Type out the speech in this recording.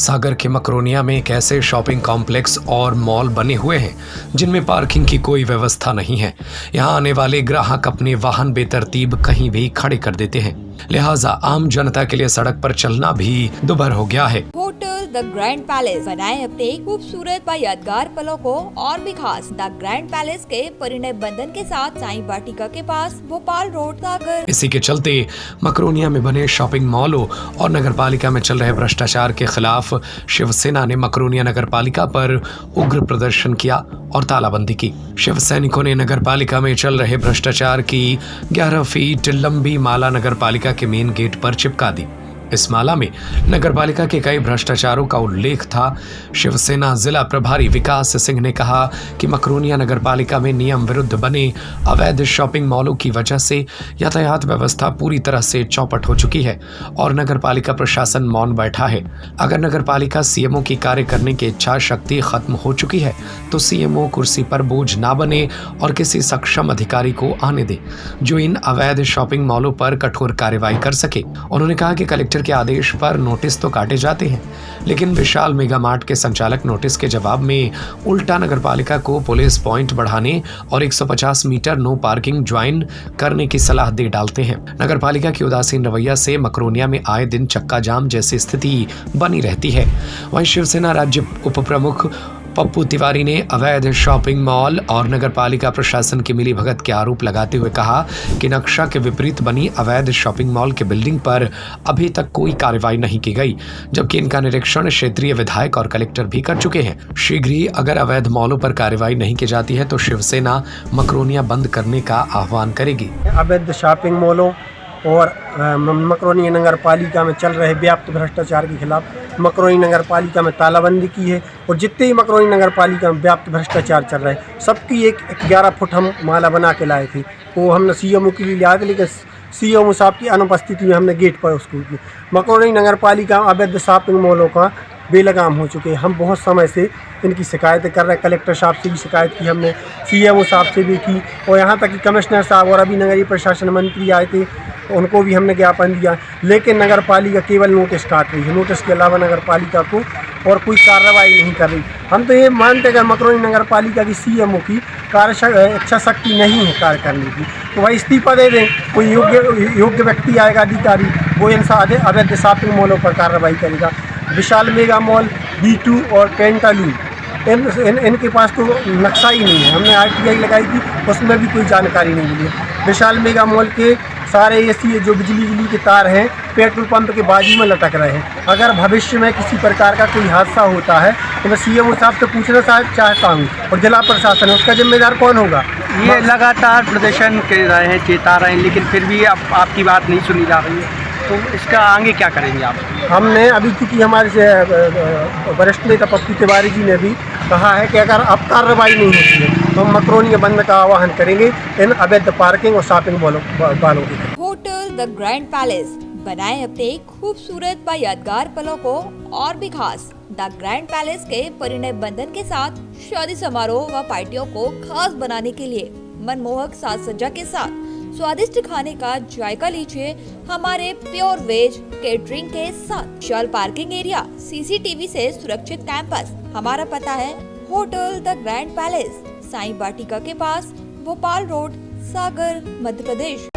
सागर के मकरोनिया में एक ऐसे शॉपिंग कॉम्प्लेक्स और मॉल बने हुए हैं जिनमें पार्किंग की कोई व्यवस्था नहीं है। यहाँ आने वाले ग्राहक अपने वाहन बेतरतीब कहीं भी खड़े कर देते हैं, लिहाजा आम जनता के लिए सड़क पर चलना भी दुभर हो गया है। होटल द ग्रैंड पैलेस बनाए अपने खूबसूरत व यादगार पलों को और भी खास। द ग्रैंड पैलेस के परिणय बंधन के साथ साईं वाटिका के पास भोपाल रोड सागर। इसी के चलते मकरोनिया में बने शॉपिंग मॉलों और नगरपालिका में चल रहे भ्रष्टाचार के खिलाफ शिवसेना ने मकरोनिया नगरपालिका पर उग्र प्रदर्शन किया और तालाबंदी की। शिव सैनिकों ने नगरपालिका में चल रहे भ्रष्टाचार की 11 फीट लंबी माला नगरपालिका के मेन गेट पर चिपका दी। इस माला में नगरपालिका के कई भ्रष्टाचारों का उल्लेख था। शिवसेना जिला प्रभारी विकास सिंह ने कहा कि मकरोनिया नगरपालिका में नियम विरुद्ध बने अवैध शॉपिंग मॉलों की वजह से यातायात व्यवस्था पूरी तरह से चौपट हो चुकी है और नगरपालिका प्रशासन मौन बैठा है। अगर नगरपालिका सीएमओ की कार्य करने की इच्छा शक्ति खत्म हो चुकी है तो सीएमओ कुर्सी पर बोझ ना बने और किसी सक्षम अधिकारी को आने दे जो इन अवैध शॉपिंग मॉलों पर कठोर कार्रवाई कर सके। उन्होंने कहा कि कलेक्टर के आदेश पर नोटिस तो काटे जाते हैं, लेकिन विशाल मेगा मार्ट के संचालक नोटिस के जवाब में उल्टा नगरपालिका को पुलिस पॉइंट बढ़ाने और 150 मीटर नो पार्किंग ज्वाइन करने की सलाह दे डालते हैं। नगरपालिका की उदासीन रवैया से मकरोनिया में आए दिन चक्का जाम जैसी स्थिति बनी रहती है। वहीं शिवसेना राज्य उप प्रमुख पप्पू तिवारी ने अवैध शॉपिंग मॉल और नगरपालिका प्रशासन की मिलीभगत के आरोप लगाते हुए कहा कि नक्शा के विपरीत बनी अवैध शॉपिंग मॉल के बिल्डिंग पर अभी तक कोई कार्रवाई नहीं की गई, जबकि इनका निरीक्षण क्षेत्रीय विधायक और कलेक्टर भी कर चुके हैं। शीघ्र ही अगर अवैध मॉलों पर कार्रवाई नहीं की जाती है तो शिवसेना मकरोनिया बंद करने का आह्वान करेगी। अवैध शॉपिंग मॉलों और मकरोनिया नगर पालिका में चल रहे व्याप्त भ्रष्टाचार के खिलाफ मकरोनिया नगर पालिका में तालाबंदी की है और जितने ही मकरोनिया नगर पालिका में व्याप्त भ्रष्टाचार चल रहा है सबकी एक 11 फुट हम माला बना के लाए थे। वो हमने सीएमओ के लिए लिया था, लेकिन सीएमओ साहब की अनुपस्थिति में हमने गेट पर उसको मकरोनिया नगर पालिका अवैध शॉपिंग मॉलों का बेलगाम हो चुके हैं। हम बहुत समय से इनकी शिकायतें कर रहे हैं, कलेक्टर साहब से भी शिकायत की हमने, सीएमओ साहब से भी की और यहाँ तक कि कमिश्नर साहब और अभी नगरीय प्रशासन मंत्री आए थे उनको भी हमने ज्ञापन दिया, लेकिन नगर पालिका केवल नोटिस काट रही है। नोटिस के अलावा नगर पालिका को और कोई कार्रवाई नहीं कर रही। हम तो ये मानते हैं अगर मकरोनिया नगर पालिका की सीएमओ की इच्छा शक्ति नहीं है कार्य करने की तो वह इस्तीफा दे दें, कोई योग्य व्यक्ति आएगा अधिकारी, वो इन अवैध शॉपिंग मॉलों पर कार्रवाई करेगा। विशाल मेगा मॉल, B2 और पेंटालू इनके पास तो नक्शा ही नहीं है। हमने RTI लगाई थी, उसमें भी कोई जानकारी नहीं मिली। विशाल मेगा मॉल के सारे एसी जो बिजली के तार हैं पेट्रोल पंप के बाजू में लटक रहे हैं। अगर भविष्य में किसी प्रकार का कोई हादसा होता है तो मैं सीएमओ साहब से पूछना चाहता हूँ और जिला प्रशासन है उसका जिम्मेदार कौन होगा। ये लगातार प्रदर्शन कर रहे हैं, चेता रहे हैं, लेकिन फिर भी अब आपकी बात नहीं सुनी जा रही है, तो इसका आगे क्या करेंगे आप? हमने अभी चूँकि हमारे से वरिष्ठ नेता पप्पू तिवारी जी ने भी कहा है कि अगर अब कार्रवाई नहीं होती है तो हम मकरोनिया बंद का आह्वान करेंगे इन अवैध पार्किंग और शॉपिंग मॉलों के। होटल द ग्रैंड पैलेस बनाए अपने खूबसूरत व यादगार पलों को और भी खास। द ग्रैंड पैलेस के परिणय बंधन के साथ शादी समारोह व पार्टियों को खास बनाने के लिए मनमोहक साज सज्जा के साथ स्वादिष्ट खाने का जायका लीजिए हमारे प्योर वेज केटरिंग के साथ। विशाल पार्किंग एरिया, CCTV से सुरक्षित कैंपस। हमारा पता है hotel the grand palace, Sai Vatika के पास, भोपाल रोड, सागर, मध्य प्रदेश।